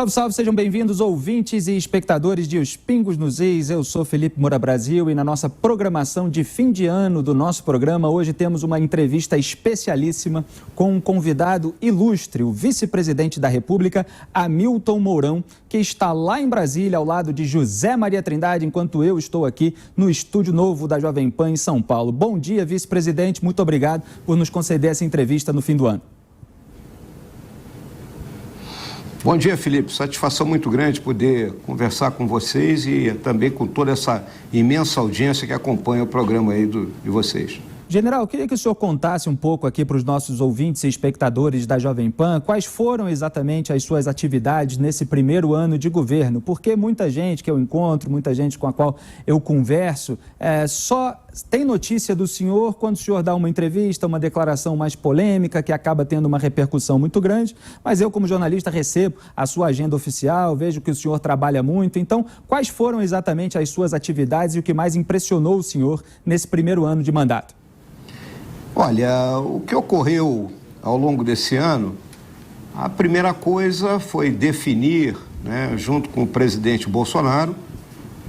Salve, salve, sejam bem-vindos, ouvintes e espectadores de Os Pingos nos Is. Eu sou Felipe Moura Brasil e na nossa programação de fim de ano do nosso programa, hoje temos uma entrevista especialíssima com um convidado ilustre, o vice-presidente da República, Hamilton Mourão, que está lá em Brasília, ao lado de José Maria Trindade, enquanto eu estou aqui no estúdio novo da Jovem Pan em São Paulo. Bom dia, vice-presidente, muito obrigado por nos conceder essa entrevista no fim do ano. Bom dia, Felipe. Satisfação muito grande poder conversar com vocês e também com toda essa imensa audiência que acompanha o programa aí de vocês. General, eu queria que o senhor contasse um pouco aqui para os nossos ouvintes e espectadores da Jovem Pan quais foram exatamente as suas atividades nesse primeiro ano de governo, porque muita gente que eu encontro, muita gente com a qual eu converso, só tem notícia do senhor quando o senhor dá uma entrevista, uma declaração mais polêmica, que acaba tendo uma repercussão muito grande, mas eu, como jornalista, recebo a sua agenda oficial, vejo que o senhor trabalha muito. Então, quais foram exatamente as suas atividades e o que mais impressionou o senhor nesse primeiro ano de mandato? Olha, o que ocorreu ao longo desse ano, a primeira coisa foi definir, junto com o presidente Bolsonaro,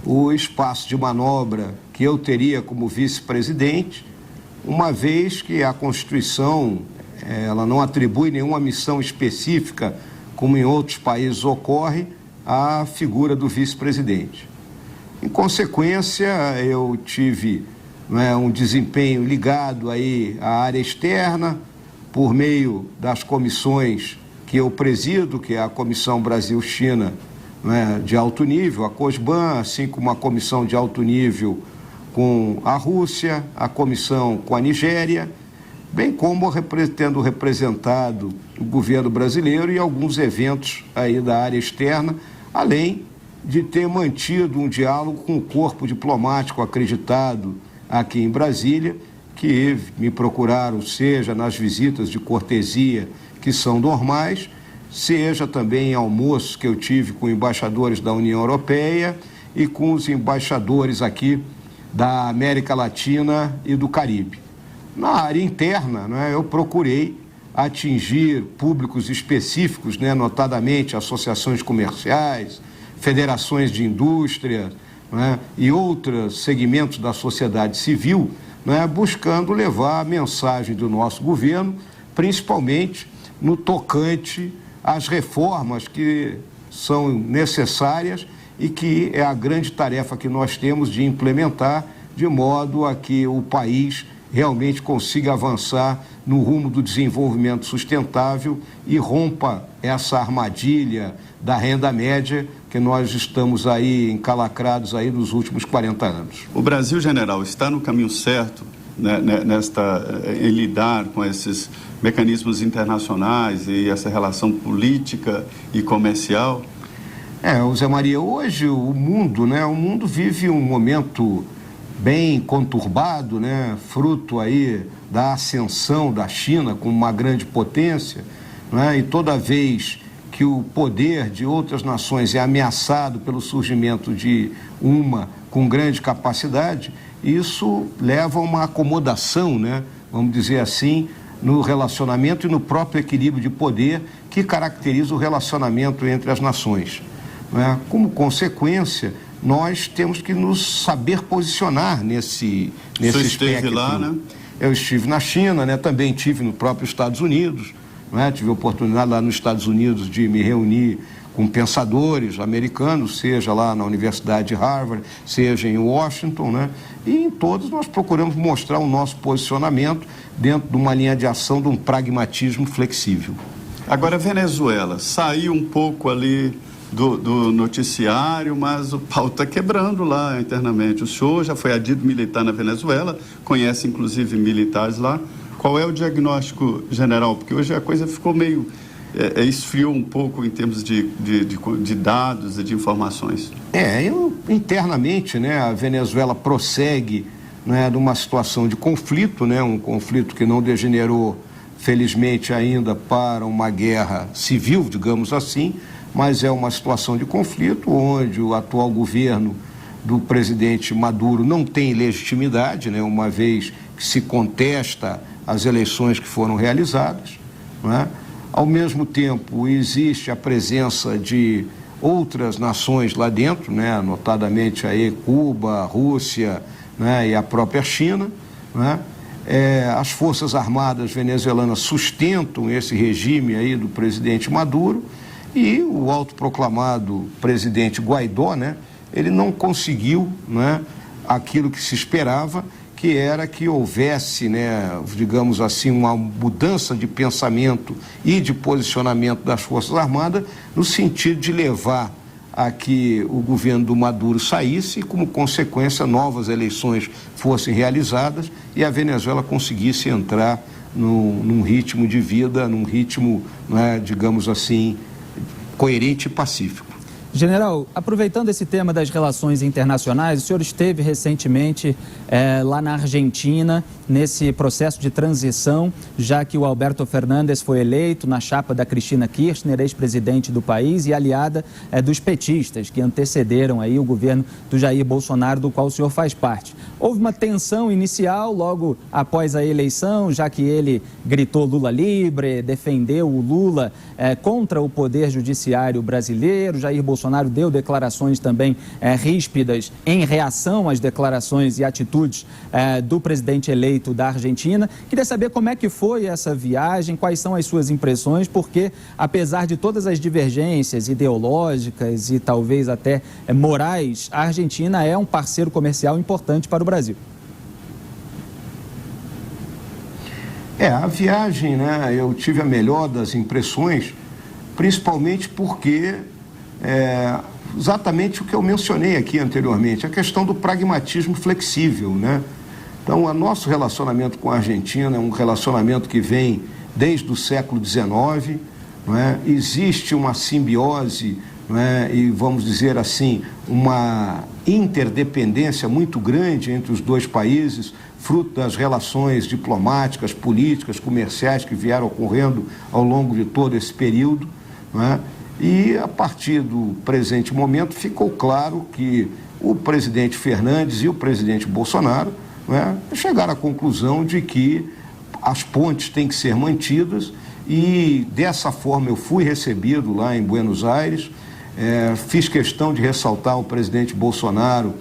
o espaço de manobra que eu teria como vice-presidente, uma vez que a Constituição ela não atribui nenhuma missão específica, como em outros países ocorre, à figura do vice-presidente. Em consequência, eu tive um desempenho ligado aí à área externa, por meio das comissões que eu presido, que é a Comissão Brasil-China de alto nível, a COSBAN, assim como a comissão de alto nível com a Rússia, a comissão com a Nigéria, bem como tendo representado o governo brasileiro e alguns eventos aí da área externa, além de ter mantido um diálogo com o corpo diplomático acreditado aqui em Brasília, que me procuraram, seja nas visitas de cortesia que são normais, seja também em almoços que eu tive com embaixadores da União Europeia e com os embaixadores aqui da América Latina e do Caribe. Na área interna, eu procurei atingir públicos específicos, notadamente associações comerciais, federações de indústria, e outros segmentos da sociedade civil, buscando levar a mensagem do nosso governo, principalmente no tocante às reformas que são necessárias e que é a grande tarefa que nós temos de implementar, de modo a que o país realmente consiga avançar no rumo do desenvolvimento sustentável e rompa essa armadilha da renda média que nós estamos aí encalacrados aí nos últimos 40 anos. O Brasil, general, está no caminho certo em lidar com esses mecanismos internacionais e essa relação política e comercial? Zé Maria, hoje o mundo vive um momento bem conturbado, fruto aí da ascensão da China como uma grande potência, e toda vez que o poder de outras nações é ameaçado pelo surgimento de uma com grande capacidade, isso leva a uma acomodação, vamos dizer assim, no relacionamento e no próprio equilíbrio de poder que caracteriza o relacionamento entre as nações. Como consequência, nós temos que nos saber posicionar nesse Você espectro. Esteve lá, Eu estive na China, também estive no próprio Estados Unidos, tive a oportunidade lá nos Estados Unidos de me reunir com pensadores americanos, seja lá na Universidade de Harvard, seja em Washington, e em todos nós procuramos mostrar o nosso posicionamento dentro de uma linha de ação, de um pragmatismo flexível. Agora, a Venezuela saiu um pouco ali do noticiário, mas o pau está quebrando lá internamente. O senhor já foi adido militar na Venezuela, conhece inclusive militares lá. Qual é o diagnóstico, general? Porque hoje a coisa ficou meio... esfriou um pouco em termos de dados e de informações. Internamente, a Venezuela prossegue numa situação de conflito, um conflito que não degenerou, felizmente, ainda para uma guerra civil, digamos assim, mas é uma situação de conflito onde o atual governo do presidente Maduro não tem legitimidade, uma vez que se contesta as eleições que foram realizadas, Ao mesmo tempo, existe a presença de outras nações lá dentro, né, notadamente aí Cuba, Rússia, né, e a própria China, né. As Forças Armadas venezuelanas sustentam esse regime aí do presidente Maduro e o autoproclamado presidente Guaidó, né, ele não conseguiu, né, aquilo que se esperava, que era que houvesse, né, digamos assim, uma mudança de pensamento e de posicionamento das Forças Armadas no sentido de levar a que o governo do Maduro saísse e, como consequência, novas eleições fossem realizadas e a Venezuela conseguisse entrar num ritmo de vida, num ritmo, né, digamos assim, coerente e pacífico. General, aproveitando esse tema das relações internacionais, o senhor esteve recentemente lá na Argentina, nesse processo de transição, já que o Alberto Fernandes foi eleito na chapa da Cristina Kirchner, ex-presidente do país e aliada dos petistas, que antecederam aí o governo do Jair Bolsonaro, do qual o senhor faz parte. Houve uma tensão inicial logo após a eleição, já que ele gritou Lula livre, defendeu o Lula contra o poder judiciário brasileiro. Jair Bolsonaro deu declarações também ríspidas em reação às declarações e atitudes do presidente eleito da Argentina. Queria saber como é que foi essa viagem, quais são as suas impressões, porque apesar de todas as divergências ideológicas e talvez até morais, a Argentina é um parceiro comercial importante para o Brasil. A viagem, né, eu tive a melhor das impressões, principalmente porque exatamente o que eu mencionei aqui anteriormente, a questão do pragmatismo flexível, né? Então, o nosso relacionamento com a Argentina é um relacionamento que vem desde o século XIX, não é? Existe uma simbiose, não é? E vamos dizer assim, uma interdependência muito grande entre os dois países, fruto das relações diplomáticas, políticas, comerciais que vieram ocorrendo ao longo de todo esse período, não é? E, a partir do presente momento, ficou claro que o presidente Fernandes e o presidente Bolsonaro, né, chegaram à conclusão de que as pontes têm que ser mantidas e, dessa forma, eu fui recebido lá em Buenos Aires. Fiz questão de ressaltar ao presidente Bolsonaro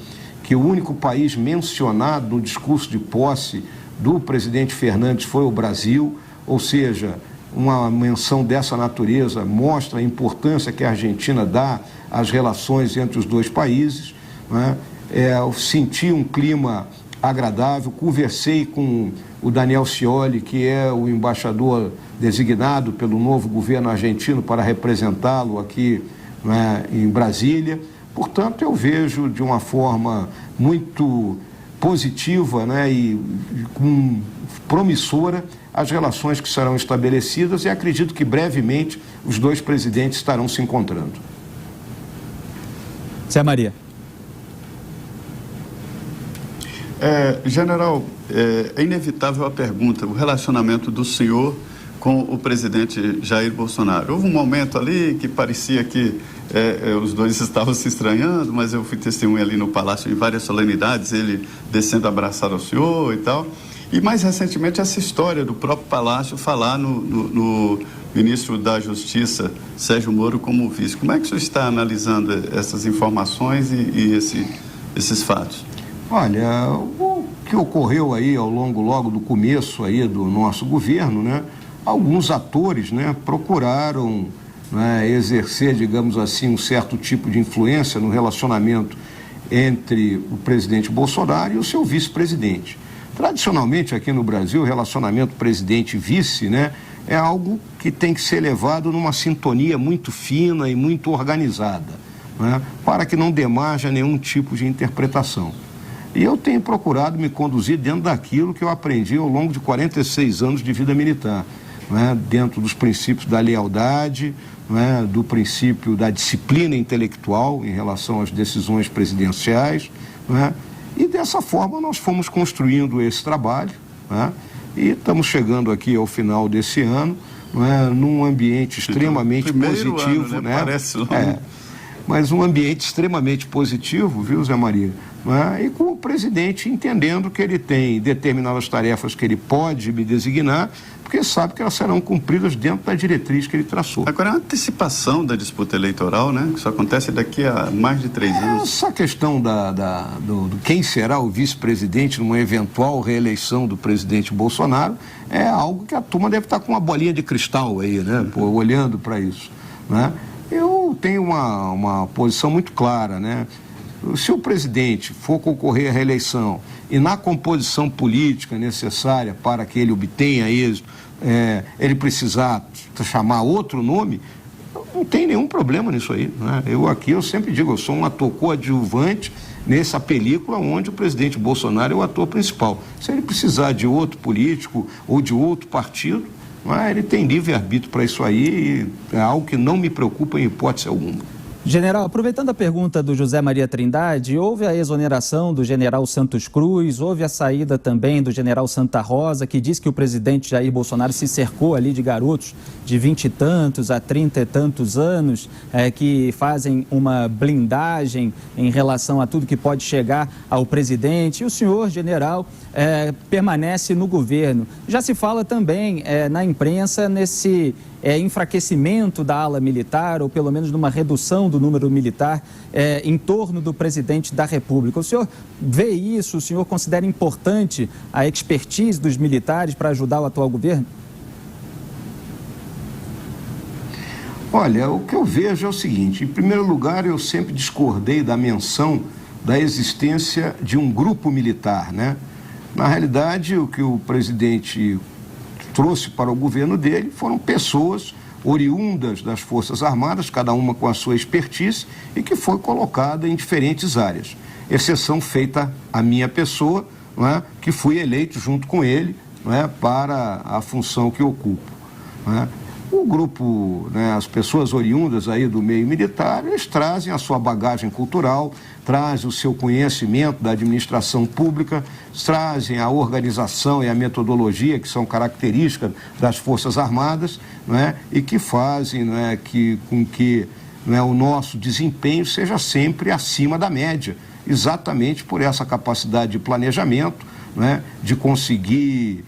que o único país mencionado no discurso de posse do presidente Fernandes foi o Brasil, ou seja, uma menção dessa natureza mostra a importância que a Argentina dá às relações entre os dois países, né? Eu senti um clima agradável, conversei com o Daniel Scioli, que é o embaixador designado pelo novo governo argentino para representá-lo aqui, né, em Brasília. Portanto, eu vejo de uma forma muito positiva, né, e promissora as relações que serão estabelecidas e acredito que brevemente os dois presidentes estarão se encontrando. Zé Maria. General, é inevitável a pergunta, o relacionamento do senhor com o presidente Jair Bolsonaro. Houve um momento ali que parecia que os dois estavam se estranhando, mas eu fui testemunha ali no Palácio em várias solenidades, ele descendo abraçado ao senhor e tal. E mais recentemente essa história do próprio Palácio falar no ministro da Justiça, Sérgio Moro, como vice. Como é que o senhor está analisando essas informações e esses fatos? Olha, o que ocorreu aí ao longo logo do começo aí do nosso governo, né? Alguns atores, né, procuraram, né, exercer, digamos assim, um certo tipo de influência no relacionamento entre o presidente Bolsonaro e o seu vice-presidente. Tradicionalmente, aqui no Brasil, o relacionamento presidente-vice, né, é algo que tem que ser levado numa sintonia muito fina e muito organizada, né, para que não demarge nenhum tipo de interpretação. E eu tenho procurado me conduzir dentro daquilo que eu aprendi ao longo de 46 anos de vida militar, né, dentro dos princípios da lealdade, né, do princípio da disciplina intelectual em relação às decisões presidenciais, né, e dessa forma nós fomos construindo esse trabalho, né, e estamos chegando aqui ao final desse ano, né, num ambiente extremamente positivo, ano, né? Parece mas um ambiente extremamente positivo, viu, Zé Maria? E com o presidente entendendo que ele tem determinadas tarefas que ele pode me designar, porque sabe que elas serão cumpridas dentro da diretriz que ele traçou. Agora, a antecipação da disputa eleitoral, né? Isso acontece daqui a mais de 3 anos. Essa questão do quem será o vice-presidente numa eventual reeleição do presidente Bolsonaro é algo que a turma deve estar com uma bolinha de cristal aí, né? Olhando para isso, né? Eu tenho uma posição muito clara, né? Se o presidente for concorrer à reeleição e na composição política necessária para que ele obtenha êxito, ele precisar chamar outro nome, não tem nenhum problema nisso aí, né? Eu sempre digo, eu sou um ator coadjuvante nessa película onde o presidente Bolsonaro é o ator principal. Se ele precisar de outro político ou de outro partido, ele tem livre-arbítrio para isso aí, e é algo que não me preocupa em hipótese alguma. General, aproveitando a pergunta do José Maria Trindade, houve a exoneração do general Santos Cruz, houve a saída também do general Santa Rosa, que diz que o presidente Jair Bolsonaro se cercou ali de garotos de 20 e tantos a 30 e tantos anos, que fazem uma blindagem em relação a tudo que pode chegar ao presidente. E o senhor, general, permanece no governo. Já se fala também na imprensa nesse enfraquecimento da ala militar, ou pelo menos numa redução do número militar em torno do presidente da República. O senhor vê isso? O senhor considera importante a expertise dos militares para ajudar o atual governo? Olha, o que eu vejo é o seguinte: em primeiro lugar, eu sempre discordei da menção da existência de um grupo militar, né? Na realidade, o que o presidente trouxe para o governo dele foram pessoas oriundas das Forças Armadas, cada uma com a sua expertise, e que foi colocada em diferentes áreas. Exceção feita a minha pessoa, que fui eleito junto com ele, para a função que ocupo. O grupo, as pessoas oriundas aí do meio militar, eles trazem a sua bagagem cultural, trazem o seu conhecimento da administração pública, trazem a organização e a metodologia que são características das Forças Armadas, e que fazem com que o nosso desempenho seja sempre acima da média, exatamente por essa capacidade de planejamento, de conseguir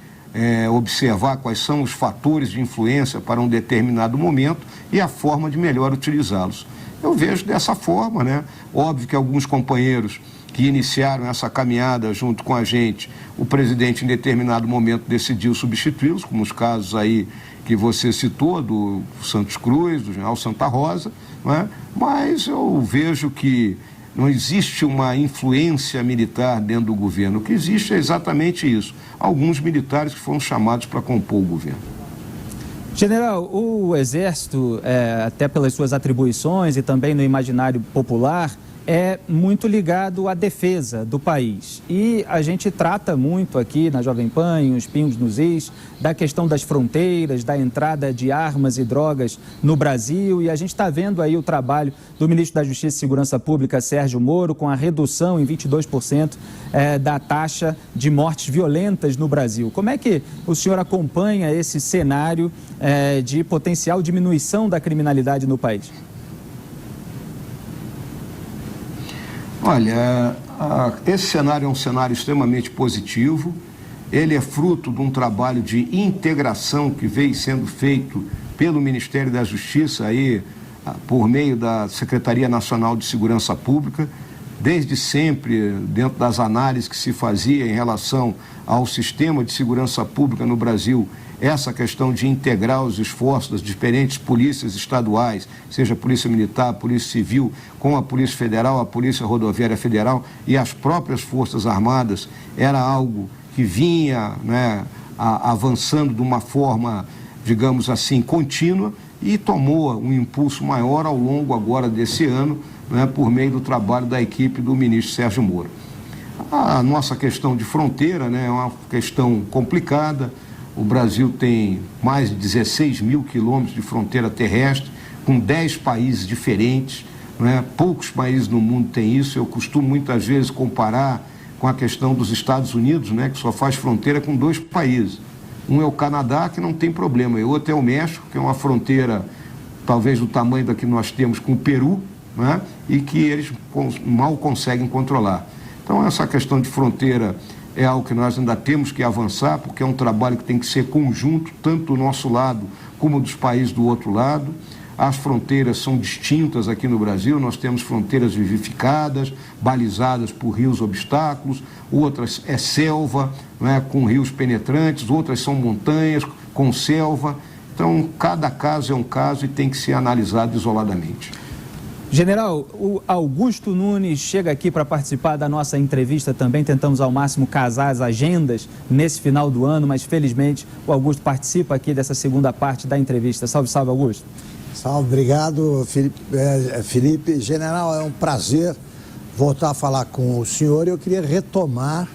observar quais são os fatores de influência para um determinado momento e a forma de melhor utilizá-los. Eu vejo dessa forma, Óbvio que alguns companheiros que iniciaram essa caminhada junto com a gente, o presidente em determinado momento decidiu substituí-los, como os casos aí que você citou, do Santos Cruz, do general Santa Rosa, Mas eu vejo que não existe uma influência militar dentro do governo. O que existe é exatamente isso. Alguns militares que foram chamados para compor o governo. General, o Exército, até pelas suas atribuições e também no imaginário popular, é muito ligado à defesa do país. E a gente trata muito aqui na Jovem Pan, em Os Pingos nos Is, da questão das fronteiras, da entrada de armas e drogas no Brasil. E a gente está vendo aí o trabalho do ministro da Justiça e Segurança Pública, Sérgio Moro, com a redução em 22% da taxa de mortes violentas no Brasil. Como é que o senhor acompanha esse cenário de potencial diminuição da criminalidade no país? Olha, esse cenário é um cenário extremamente positivo. Ele é fruto de um trabalho de integração que veio sendo feito pelo Ministério da Justiça, aí, por meio da Secretaria Nacional de Segurança Pública, desde sempre, dentro das análises que se fazia em relação ao sistema de segurança pública no Brasil, essa questão de integrar os esforços das diferentes polícias estaduais, seja a Polícia Militar, a Polícia Civil, com a Polícia Federal, a Polícia Rodoviária Federal e as próprias Forças Armadas, era algo que vinha avançando de uma forma, digamos assim, contínua, e tomou um impulso maior ao longo agora desse ano, por meio do trabalho da equipe do ministro Sérgio Moro. A nossa questão de fronteira é uma questão complicada. O Brasil tem mais de 16 mil quilômetros de fronteira terrestre, com 10 países diferentes, Poucos países no mundo têm isso. Eu costumo muitas vezes comparar com a questão dos Estados Unidos, que só faz fronteira com 2 países. Um é o Canadá, que não tem problema, e o outro é o México, que é uma fronteira talvez do tamanho da que nós temos com o Peru, né, e que eles mal conseguem controlar. Então, essa questão de fronteira é algo que nós ainda temos que avançar, porque é um trabalho que tem que ser conjunto, tanto do nosso lado como dos países do outro lado. As fronteiras são distintas aqui no Brasil, nós temos fronteiras vivificadas, balizadas por rios obstáculos, outras é selva, né, com rios penetrantes, outras são montanhas com selva. Então, cada caso é um caso e tem que ser analisado isoladamente. General, o Augusto Nunes chega aqui para participar da nossa entrevista também. Tentamos ao máximo casar as agendas nesse final do ano, mas felizmente o Augusto participa aqui dessa segunda parte da entrevista. Salve, salve, Augusto. Salve, obrigado, Felipe. General, é um prazer voltar a falar com o senhor. Eu queria retomar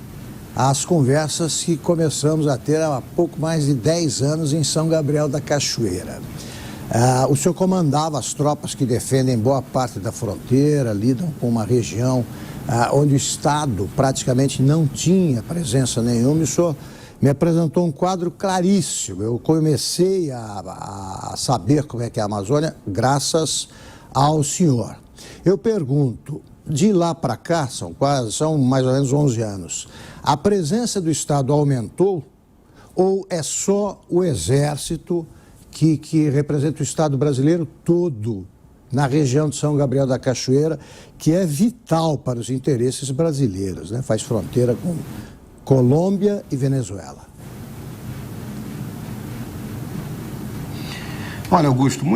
as conversas que começamos a ter há pouco mais de 10 anos em São Gabriel da Cachoeira. O senhor comandava as tropas que defendem boa parte da fronteira, lidam com uma região onde o Estado praticamente não tinha presença nenhuma. O senhor me apresentou um quadro claríssimo. Eu comecei a saber como é que é a Amazônia graças ao senhor. Eu pergunto, de lá para cá, são mais ou menos 11 anos, a presença do Estado aumentou ou é só o Exército que representa o Estado brasileiro todo na região de São Gabriel da Cachoeira, que é vital para os interesses brasileiros, né? Faz fronteira com Colômbia e Venezuela. Olha, Augusto,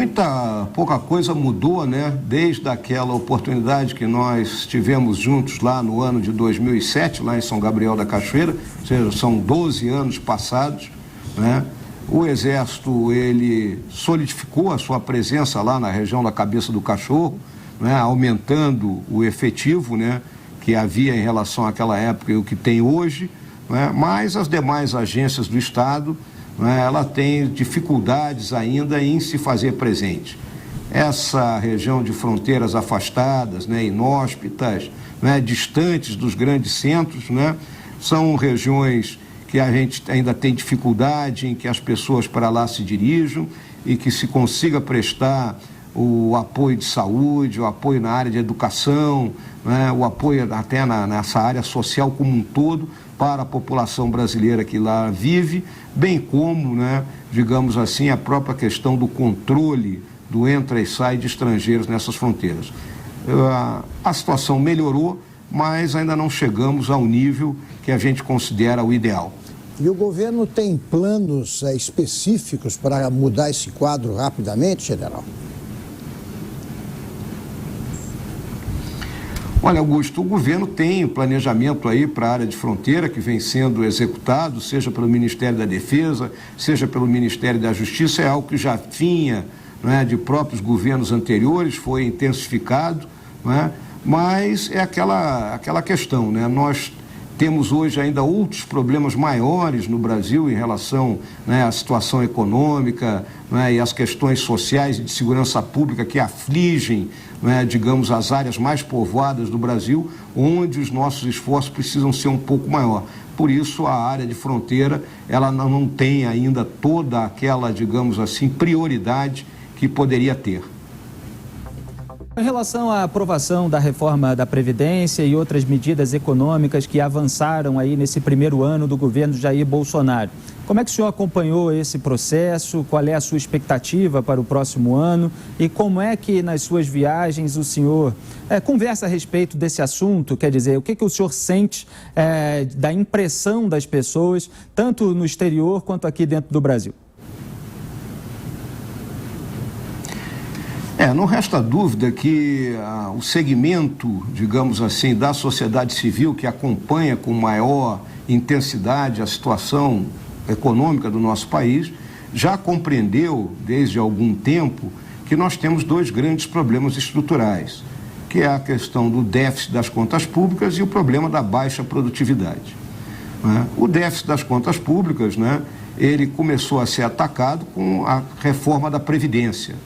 pouca coisa mudou, né? Desde aquela oportunidade que nós tivemos juntos lá no ano de 2007, lá em São Gabriel da Cachoeira, ou seja, são 12 anos passados, né? O Exército, ele solidificou a sua presença lá na região da Cabeça do Cachorro, né? Aumentando o efetivo, né? Que havia em relação àquela época e o que tem hoje, né? Mas as demais agências do Estado, né, ela tem dificuldades ainda em se fazer presente. Essa região de fronteiras afastadas, né, inóspitas, né, distantes dos grandes centros, né, são regiões que a gente ainda tem dificuldade em que as pessoas para lá se dirijam e que se consiga prestar o apoio de saúde, o apoio na área de educação, né, o apoio até nessa área social como um todo para a população brasileira que lá vive, bem como, né, digamos assim, a própria questão do controle do entra e sai de estrangeiros nessas fronteiras. A situação melhorou, mas ainda não chegamos ao nível que a gente considera o ideal. E o governo tem planos específicos para mudar esse quadro rapidamente, general? Olha, Augusto, o governo tem planejamento aí para a área de fronteira que vem sendo executado, seja pelo Ministério da Defesa, seja pelo Ministério da Justiça, é algo que já vinha, né, de próprios governos anteriores, foi intensificado, né, mas é aquela questão, né, nós temos hoje ainda outros problemas maiores no Brasil em relação, né, à situação econômica, né, e às questões sociais e de segurança pública que afligem, né, digamos, as áreas mais povoadas do Brasil, onde os nossos esforços precisam ser um pouco maior. Por isso, a área de fronteira, ela não tem ainda toda aquela, digamos assim, prioridade que poderia ter. Em relação à aprovação da reforma da Previdência e outras medidas econômicas que avançaram aí nesse primeiro ano do governo Jair Bolsonaro, como é que o senhor acompanhou esse processo? Qual é a sua expectativa para o próximo ano? E como é que nas suas viagens o senhor conversa a respeito desse assunto? Quer dizer, o que o senhor sente da impressão das pessoas, tanto no exterior quanto aqui dentro do Brasil? Não resta dúvida que o segmento, digamos assim, da sociedade civil que acompanha com maior intensidade a situação econômica do nosso país já compreendeu desde algum tempo que nós temos dois grandes problemas estruturais, que é a questão do déficit das contas públicas e o problema da baixa produtividade. O déficit das contas públicas, né, ele começou a ser atacado com a reforma da Previdência,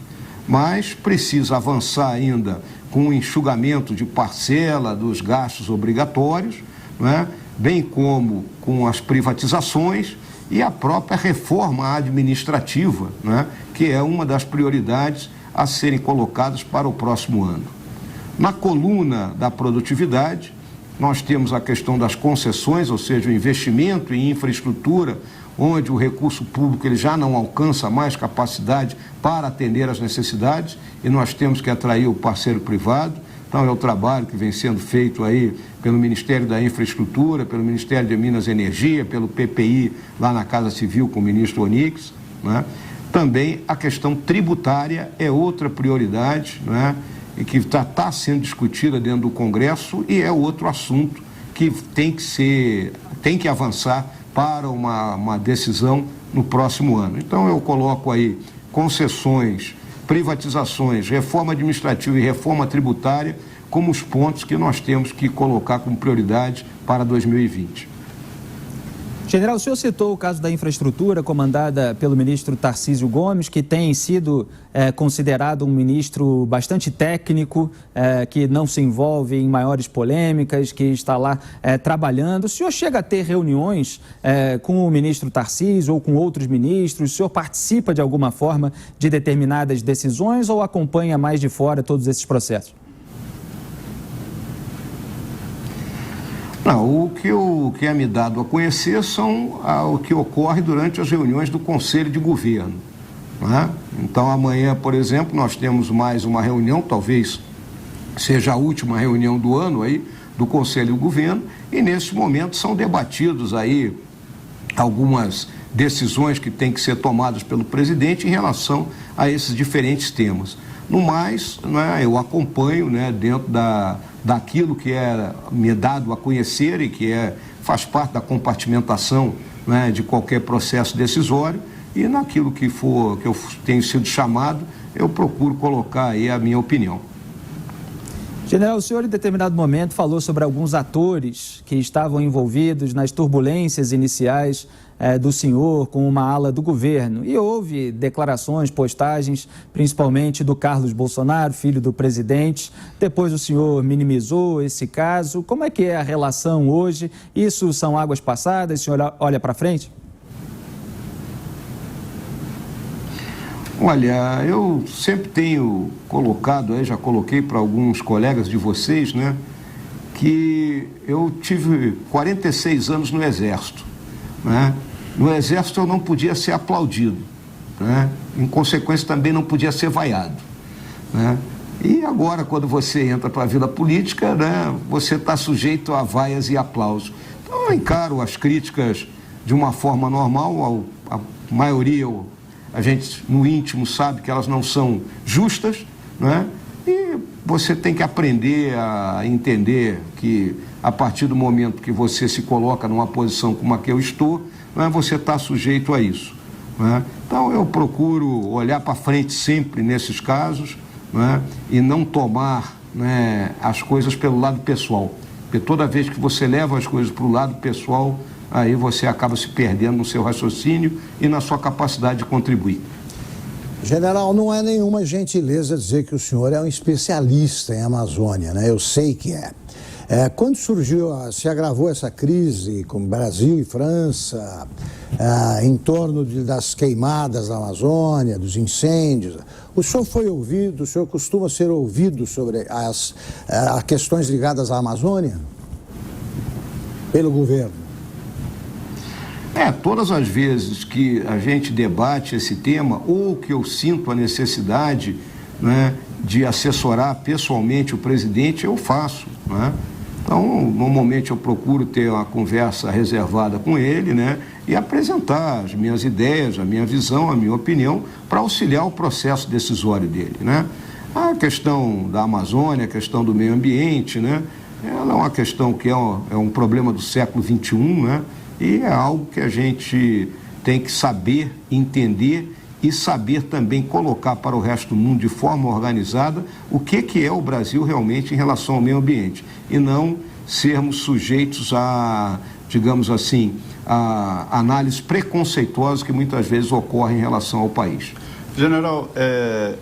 mas precisa avançar ainda com o enxugamento de parcela dos gastos obrigatórios, né, bem como com as privatizações e a própria reforma administrativa, né, que é uma das prioridades a serem colocadas para o próximo ano. Na coluna da produtividade, nós temos a questão das concessões, ou seja, o investimento em infraestrutura, onde o recurso público ele já não alcança mais capacidade para atender às necessidades e nós temos que atrair o parceiro privado. Então é o trabalho que vem sendo feito aí pelo Ministério da Infraestrutura, pelo Ministério de Minas e Energia, pelo PPI lá na Casa Civil com o ministro Onyx, né? Também a questão tributária é outra prioridade, né? E que está sendo discutida dentro do Congresso e é outro assunto que tem que avançar para uma decisão no próximo ano. Então eu coloco aí concessões, privatizações, reforma administrativa e reforma tributária como os pontos que nós temos que colocar como prioridade para 2020. General, o senhor citou o caso da infraestrutura comandada pelo ministro Tarcísio Gomes, que tem sido considerado um ministro bastante técnico, que não se envolve em maiores polêmicas, que está lá trabalhando. O senhor chega a ter reuniões com o ministro Tarcísio ou com outros ministros? O senhor participa de alguma forma de determinadas decisões ou acompanha mais de fora todos esses processos? Não, o que é me dado a conhecer são o que ocorre durante as reuniões do Conselho de Governo, né? Então, amanhã, por exemplo, nós temos mais uma reunião, talvez seja a última reunião do ano aí, do Conselho de Governo, e nesse momento são debatidos aí algumas decisões que têm que ser tomadas pelo presidente em relação a esses diferentes temas. No mais, né, eu acompanho, né, dentro daquilo que é me dado a conhecer e que faz parte da compartimentação, né, de qualquer processo decisório, e naquilo que eu tenho sido chamado, eu procuro colocar aí a minha opinião. General, o senhor em determinado momento falou sobre alguns atores que estavam envolvidos nas turbulências iniciais do senhor com uma ala do governo. E houve declarações, postagens, principalmente do Carlos Bolsonaro, filho do presidente. Depois o senhor minimizou esse caso. Como é que é a relação hoje? Isso são águas passadas? O senhor olha para frente? Olha, eu sempre tenho colocado, já coloquei para alguns colegas de vocês, né, que eu tive 46 anos no Exército, né? No Exército eu não podia ser aplaudido, né? Em consequência também não podia ser vaiado, né? E agora, quando você entra para a vida política, né, você está sujeito a vaias e aplausos. Então eu encaro as críticas de uma forma normal, a maioria a gente no íntimo sabe que elas não são justas, né? E você tem que aprender a entender que a partir do momento que você se coloca numa posição como a que eu estou, né, você está sujeito a isso, né? Então eu procuro olhar para frente sempre nesses casos, né, e não tomar, né, as coisas pelo lado pessoal, porque toda vez que você leva as coisas para o lado pessoal, aí você acaba se perdendo no seu raciocínio e na sua capacidade de contribuir. General, não é nenhuma gentileza dizer que o senhor é um especialista em Amazônia, né? Eu sei que é. Quando se agravou essa crise com Brasil e França, em torno das queimadas da Amazônia, dos incêndios, o senhor foi ouvido, o senhor costuma ser ouvido sobre as questões ligadas à Amazônia pelo governo? Todas as vezes que a gente debate esse tema, ou que eu sinto a necessidade, né, de assessorar pessoalmente o presidente, eu faço, né? Então, normalmente eu procuro ter uma conversa reservada com ele, né, e apresentar as minhas ideias, a minha visão, a minha opinião, para auxiliar o processo decisório dele, né? A questão da Amazônia, a questão do meio ambiente, né, ela é uma questão que é um problema do século XXI, né? E é algo que a gente tem que saber, entender e saber também colocar para o resto do mundo de forma organizada o que é o Brasil realmente em relação ao meio ambiente. E não sermos sujeitos a, digamos assim, a análises preconceituosas que muitas vezes ocorrem em relação ao país. General,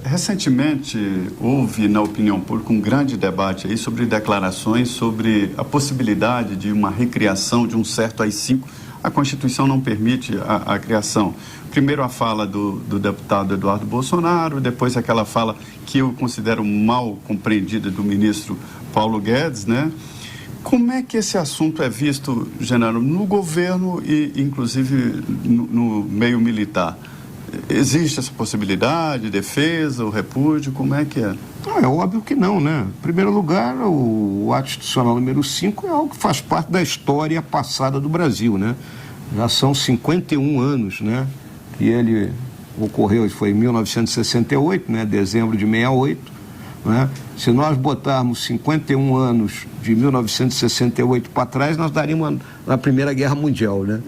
recentemente houve na opinião pública um grande debate aí sobre declarações sobre a possibilidade de uma recriação de um certo AI-5 a Constituição não permite a criação. Primeiro a fala do deputado Eduardo Bolsonaro, depois aquela fala que eu considero mal compreendida do ministro Paulo Guedes, né? Como é que esse assunto é visto, Genaro, no governo e, inclusive, no meio militar? Existe essa possibilidade, defesa, o repúdio, como é que é? É óbvio que não, né? Em primeiro lugar, o ato institucional número 5 é algo que faz parte da história passada do Brasil, né? Já são 51 anos, né? Que ele ocorreu, foi em 1968, né? Dezembro de 68. Né? Se nós botarmos 51 anos de 1968 para trás, nós daríamos a Primeira Guerra Mundial, né?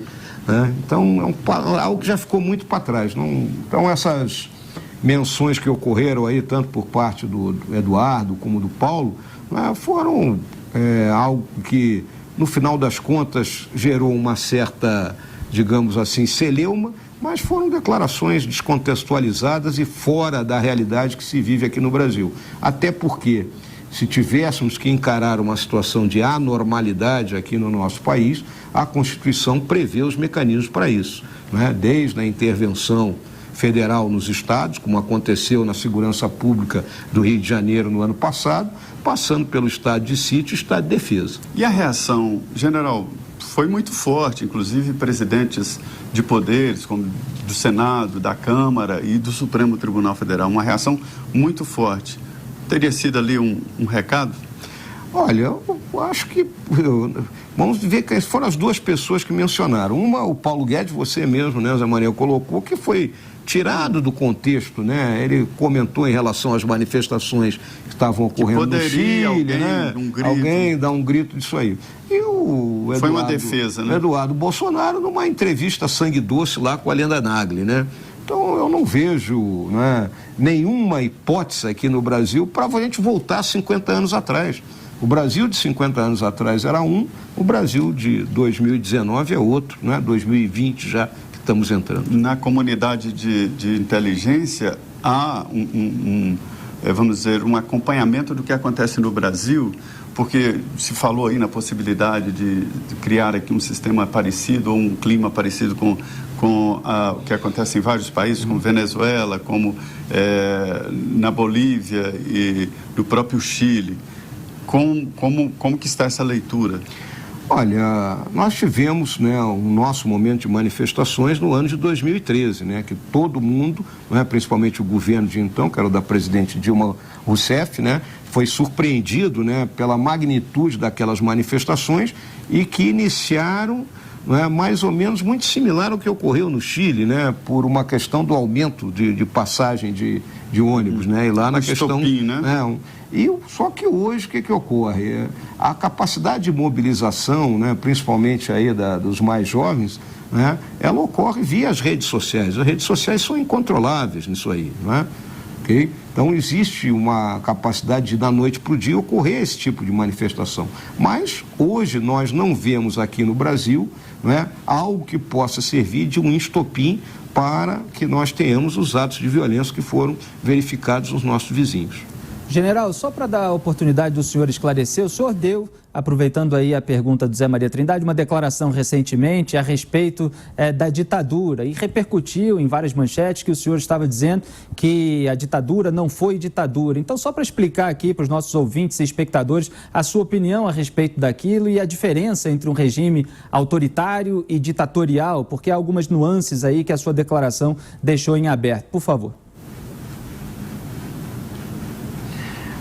Então, é algo que já ficou muito para trás. Então, essas menções que ocorreram aí, tanto por parte do Eduardo como do Paulo, né, foram algo que, no final das contas, gerou uma certa, digamos assim, celeuma, mas foram declarações descontextualizadas e fora da realidade que se vive aqui no Brasil. Até porque, se tivéssemos que encarar uma situação de anormalidade aqui no nosso país, a Constituição prevê os mecanismos para isso, né? Desde a intervenção federal nos estados, como aconteceu na segurança pública do Rio de Janeiro no ano passado, passando pelo estado de sítio e estado de defesa. E a reação, general, foi muito forte, inclusive presidentes de poderes, como do Senado, da Câmara e do Supremo Tribunal Federal, uma reação muito forte. Teria sido ali um recado? Olha, eu acho que... Vamos ver que foram as duas pessoas que mencionaram. Uma, o Paulo Guedes, você mesmo, né, Zé Manuel, colocou, que foi tirado do contexto, né? Ele comentou em relação às manifestações que estavam ocorrendo no Chile, alguém dar um grito disso aí. E o Eduardo, foi uma defesa, né? Eduardo Bolsonaro, numa entrevista sangue doce lá com a Lenda Nagli, né? Então, eu não vejo, né, nenhuma hipótese aqui no Brasil para a gente voltar 50 anos atrás. O Brasil de 50 anos atrás era um, o Brasil de 2019 é outro, né? 2020 já que estamos entrando. Na comunidade de inteligência há vamos dizer, um acompanhamento do que acontece no Brasil, porque se falou aí na possibilidade de criar aqui um sistema parecido ou um clima parecido com o que acontece em vários países, como Venezuela, como na Bolívia e no próprio Chile. Como que está essa leitura? Olha, nós tivemos, né, o nosso momento de manifestações no ano de 2013, né, que todo mundo, né, principalmente o governo de então, que era o da presidente Dilma Rousseff, né, foi surpreendido, né, pela magnitude daquelas manifestações e que iniciaram, né, mais ou menos muito similar ao que ocorreu no Chile, né, por uma questão do aumento de passagem de ônibus, né, e lá na questão... Estopim, né? Só que hoje o que ocorre? A capacidade de mobilização, né, principalmente aí dos mais jovens, né, ela ocorre via as redes sociais. As redes sociais são incontroláveis nisso aí, né? Okay? Então existe uma capacidade de da noite para o dia ocorrer esse tipo de manifestação. Mas hoje nós não vemos aqui no Brasil, né, algo que possa servir de um estopim para que nós tenhamos os atos de violência que foram verificados nos nossos vizinhos. General, só para dar a oportunidade do senhor esclarecer, o senhor deu, aproveitando aí a pergunta do Zé Maria Trindade, uma declaração recentemente a respeito da ditadura e repercutiu em várias manchetes que o senhor estava dizendo que a ditadura não foi ditadura. Então, só para explicar aqui para os nossos ouvintes e espectadores a sua opinião a respeito daquilo e a diferença entre um regime autoritário e ditatorial, porque há algumas nuances aí que a sua declaração deixou em aberto. Por favor.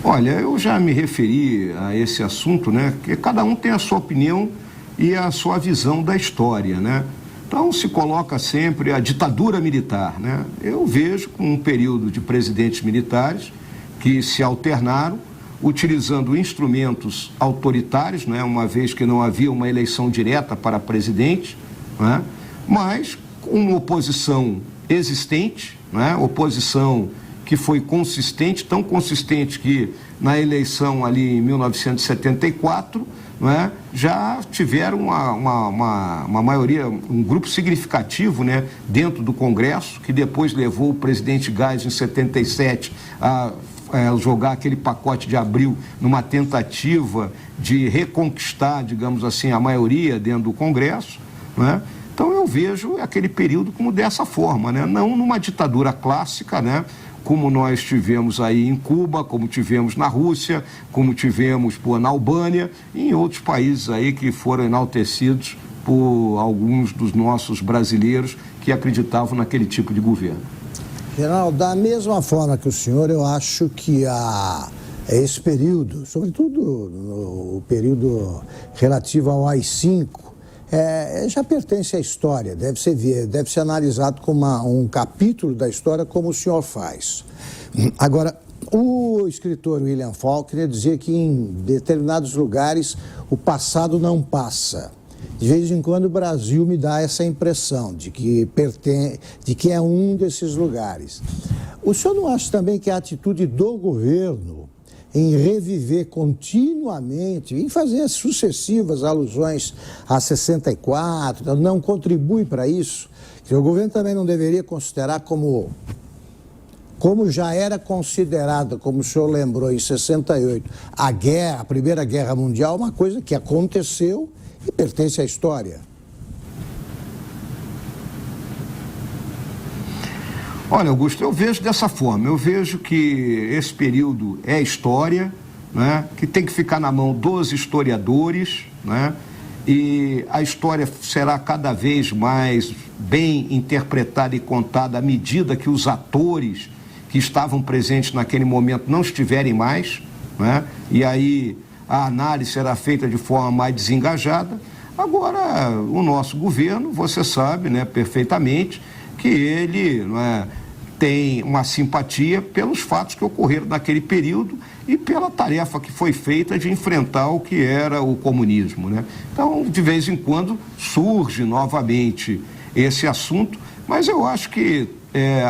Olha, eu já me referi a esse assunto, né? Que cada um tem a sua opinião e a sua visão da história, né? Então se coloca sempre a ditadura militar, né? Eu vejo um período de presidentes militares que se alternaram, utilizando instrumentos autoritários, né? Uma vez que não havia uma eleição direta para presidente, né? Mas com uma oposição existente, né? Oposição que foi consistente, tão consistente que na eleição ali em 1974, né, já tiveram uma maioria, um grupo significativo, né, dentro do Congresso, que depois levou o presidente Geisel em 77 a jogar aquele pacote de Abril numa tentativa de reconquistar, digamos assim, a maioria dentro do Congresso, né? Então eu vejo aquele período como dessa forma, né? Não numa ditadura clássica, né? Como nós tivemos aí em Cuba, como tivemos na Rússia, como tivemos na Albânia e em outros países aí que foram enaltecidos por alguns dos nossos brasileiros que acreditavam naquele tipo de governo. General, da mesma forma que o senhor, eu acho que esse período, sobretudo o período relativo ao AI-5, já pertence à história, deve ser analisado como um capítulo da história, como o senhor faz. Agora, o escritor William Faulkner dizia que em determinados lugares o passado não passa. De vez em quando o Brasil me dá essa impressão de que é um desses lugares. O senhor não acha também que a atitude do governo em reviver continuamente, em fazer sucessivas alusões a 64, não contribui para isso? Que o governo também não deveria considerar como já era considerada, como o senhor lembrou, em 68, a Primeira Guerra Mundial, uma coisa que aconteceu e pertence à história. Olha, Augusto, eu vejo dessa forma. Eu vejo que esse período é história, né, que tem que ficar na mão dos historiadores, né, e a história será cada vez mais bem interpretada e contada à medida que os atores que estavam presentes naquele momento não estiverem mais, né, e aí a análise será feita de forma mais desengajada. Agora, o nosso governo, você sabe, né, perfeitamente que ele, né, tem uma simpatia pelos fatos que ocorreram naquele período e pela tarefa que foi feita de enfrentar o que era o comunismo, né? Então, de vez em quando, surge novamente esse assunto, mas eu acho que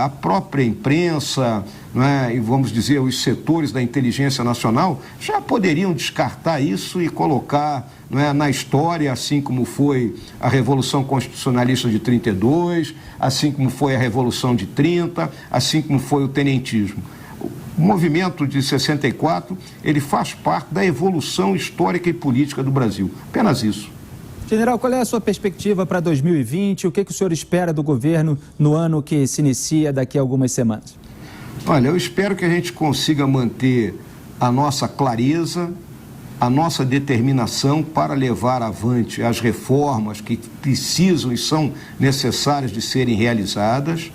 a própria imprensa, né, e vamos dizer, os setores da inteligência nacional já poderiam descartar isso e colocar, né, na história, assim como foi a Revolução Constitucionalista de 32, assim como foi a Revolução de 30, assim como foi o tenentismo. O movimento de 64, ele faz parte da evolução histórica e política do Brasil. Apenas isso. General, qual é a sua perspectiva para 2020? O que o senhor espera do governo no ano que se inicia daqui a algumas semanas? Olha, eu espero que a gente consiga manter a nossa clareza, a nossa determinação para levar avante as reformas que precisam e são necessárias de serem realizadas,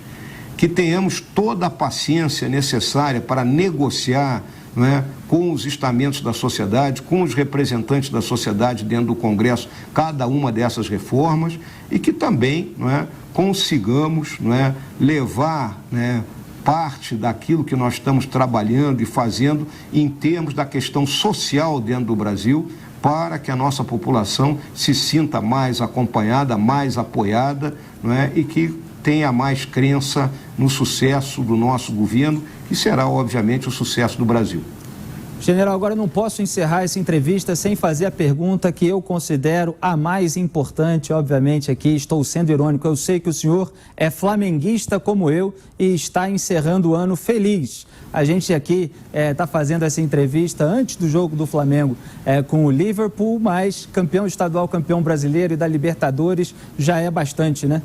que tenhamos toda a paciência necessária para negociar, né, com os estamentos da sociedade, com os representantes da sociedade dentro do Congresso, cada uma dessas reformas, e que também, né, consigamos, né, levar, né, parte daquilo que nós estamos trabalhando e fazendo em termos da questão social dentro do Brasil, para que a nossa população se sinta mais acompanhada, mais apoiada, né, e que tenha mais crença no sucesso do nosso governo, que será, obviamente, o sucesso do Brasil. General, agora não posso encerrar essa entrevista sem fazer a pergunta que eu considero a mais importante, obviamente, aqui estou sendo irônico. Eu sei que o senhor é flamenguista como eu e está encerrando o ano feliz. A gente aqui está fazendo essa entrevista antes do jogo do Flamengo com o Liverpool, mas campeão estadual, campeão brasileiro e da Libertadores já é bastante, né?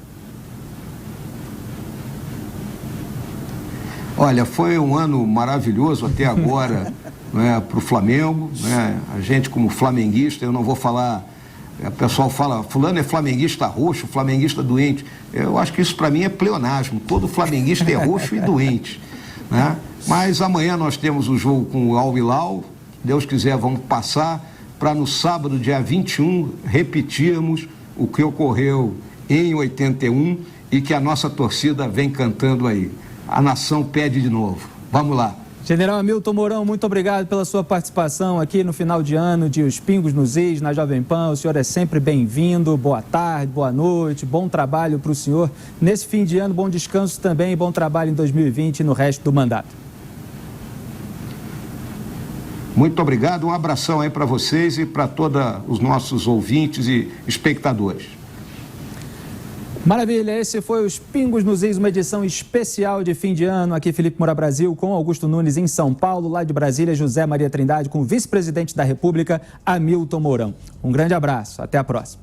Olha, foi um ano maravilhoso até agora, né, para o Flamengo, né? A gente como flamenguista, eu não vou falar, o pessoal fala, fulano é flamenguista roxo, flamenguista doente. Eu acho que isso para mim é pleonasmo, todo flamenguista é roxo e doente, né? Mas amanhã nós temos o jogo com o Al Hilal, Deus quiser vamos passar para no sábado, dia 21, repetirmos o que ocorreu em 81 e que a nossa torcida vem cantando aí. A nação pede de novo. Vamos lá. General Hamilton Mourão, muito obrigado pela sua participação aqui no final de ano de Os Pingos nos Is, na Jovem Pan. O senhor é sempre bem-vindo. Boa tarde, boa noite, bom trabalho para o senhor nesse fim de ano, bom descanso também, bom trabalho em 2020 e no resto do mandato. Muito obrigado, um abração aí para vocês e para todos os nossos ouvintes e espectadores. Maravilha, esse foi Os Pingos nos Is, uma edição especial de fim de ano. Aqui Felipe Moura Brasil com Augusto Nunes em São Paulo, lá de Brasília, José Maria Trindade com o vice-presidente da República, Hamilton Mourão. Um grande abraço, até a próxima.